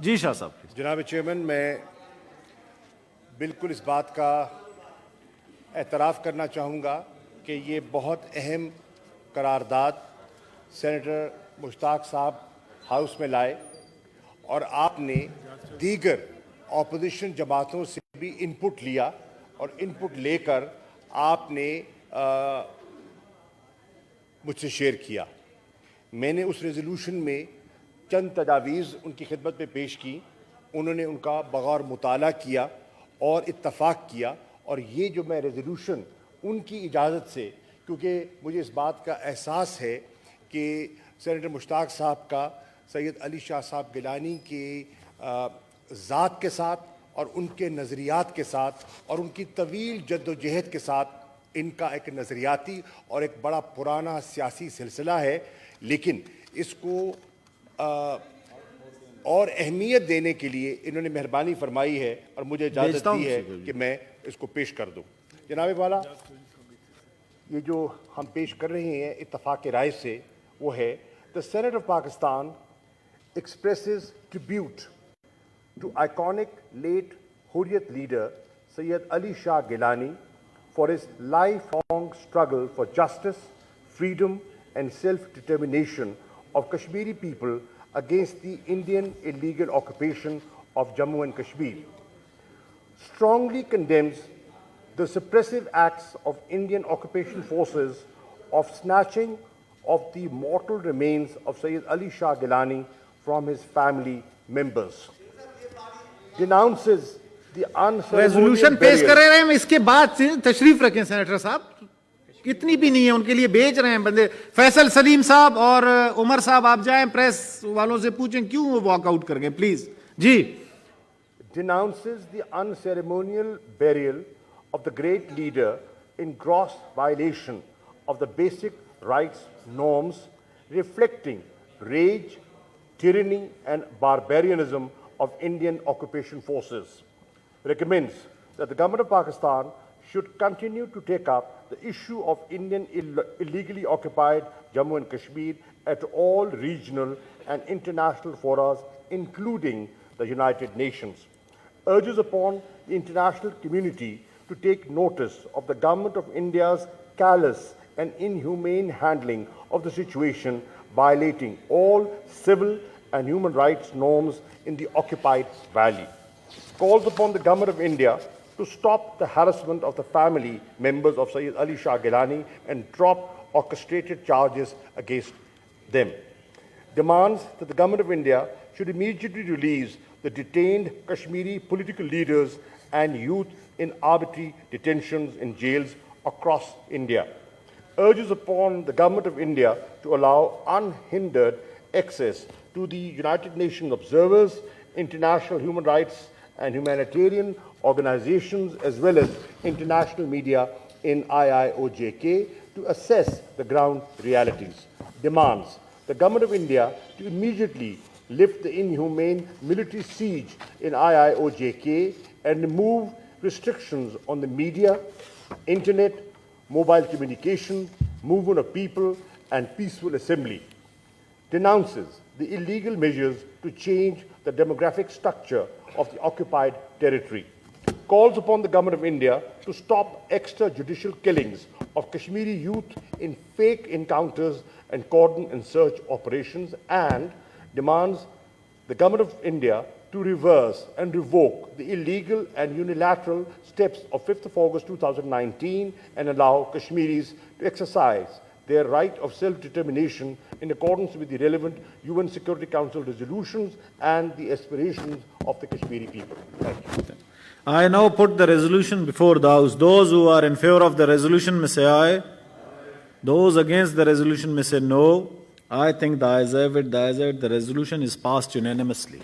جی شاہ صاحب. جناب چیئرمین، میں بالکل اس بات کا اعتراف کرنا چاہوں گا کہ یہ بہت اہم قرارداد سینیٹر مشتاق صاحب ہاؤس میں لائے اور آپ نے دیگر اپوزیشن جماعتوں سے بھی انپٹ لیا اور انپٹ لے کر آپ نے مجھ سے شیئر کیا. میں نے اس ریزولوشن میں چند تجاویز ان کی خدمت میں پیش کی. انہوں نے ان کا بغور مطالعہ کیا اور اتفاق کیا، اور یہ جو میں ریزولوشن ان کی اجازت سے، کیونکہ مجھے اس بات کا احساس ہے کہ سینیٹر مشتاق صاحب کا سید علی شاہ صاحب گیلانی کے ذات کے ساتھ اور ان کے نظریات کے ساتھ اور ان کی طویل جد و جہد کے ساتھ ان کا ایک نظریاتی اور ایک بڑا پرانا سیاسی سلسلہ ہے، لیکن اس کو اور اہمیت دینے کے لیے انہوں نے مہربانی فرمائی ہے اور مجھے اجازت دی ہے کہ میں اس کو پیش کر دوں. جناب والا، یہ جو ہم پیش کر رہے ہیں اتفاق رائے سے، وہ ہے The Senate of Pakistan expresses tribute to iconic late Hurriyat leader Sayyid Ali Shah Gilani for his lifelong struggle for justice, freedom and self-determination of Kashmiri people against the Indian illegal occupation of Jammu and Kashmir. Strongly condemns the suppressive acts of Indian occupation forces of snatching of the mortal remains of Sayyid Ali Shah Gilani from his family members. Denounces the unceremonious resolution پیش کر رہے ہیں ہم، اس کے بعد سے تشریف رکھیں سینیٹر صاحب. اتنی بھی نہیں ہے، ان کے لیے بھیج رہے ہیں بندے. فیصل سلیم صاحب اور عمر صاحب آپ جائیں، پریس والوں سے پوچھیں کیوں وہ واک آؤٹ کر گئے پلیز. جی. Denounces the unceremonial burial of the great leader in gross violation of the basic rights norms, reflecting rage, tyranny and barbarianism of Indian occupation forces. Recommends that the government of Pakistan should continue to take up the issue of Indian illegally occupied Jammu and Kashmir at all regional and international forums, including the United Nations. Urges upon the international community to take notice of the government of India's callous and inhumane handling of the situation, violating all civil and human rights norms in the occupied valley. Calls upon the government of India to stop the harassment of the family members of Sayyid Ali Shah Gilani and drop orchestrated charges against them. Demands that the government of India should immediately release the detained Kashmiri political leaders and youth in arbitrary detentions in jails across India. Urges upon the government of India to allow unhindered access to the United Nations observers, international human rights and humanitarian organizations, as well as international media in IIOJK to assess the ground realities. Demands the government of India to immediately lift the inhumane military siege in IIOJK and remove restrictions on the media, internet, mobile communication, movement of people, and peaceful assembly. Denounces the illegal measures to change the demographic structure of the occupied territory. Calls upon the government of India to stop extrajudicial killings of Kashmiri youth in fake encounters and cordon and search operations, and demands the government of India to reverse and revoke the illegal and unilateral steps of 5th of August 2019 and allow Kashmiris to exercise their right of self-determination in accordance with the relevant UN Security Council resolutions and the aspirations of the Kashmiri people. Thank you. I now put the resolution before the House. Those who are in favor of the resolution may say aye. Those against the resolution may say no. I think the ayes have it. The ayes have it. The resolution is passed unanimously.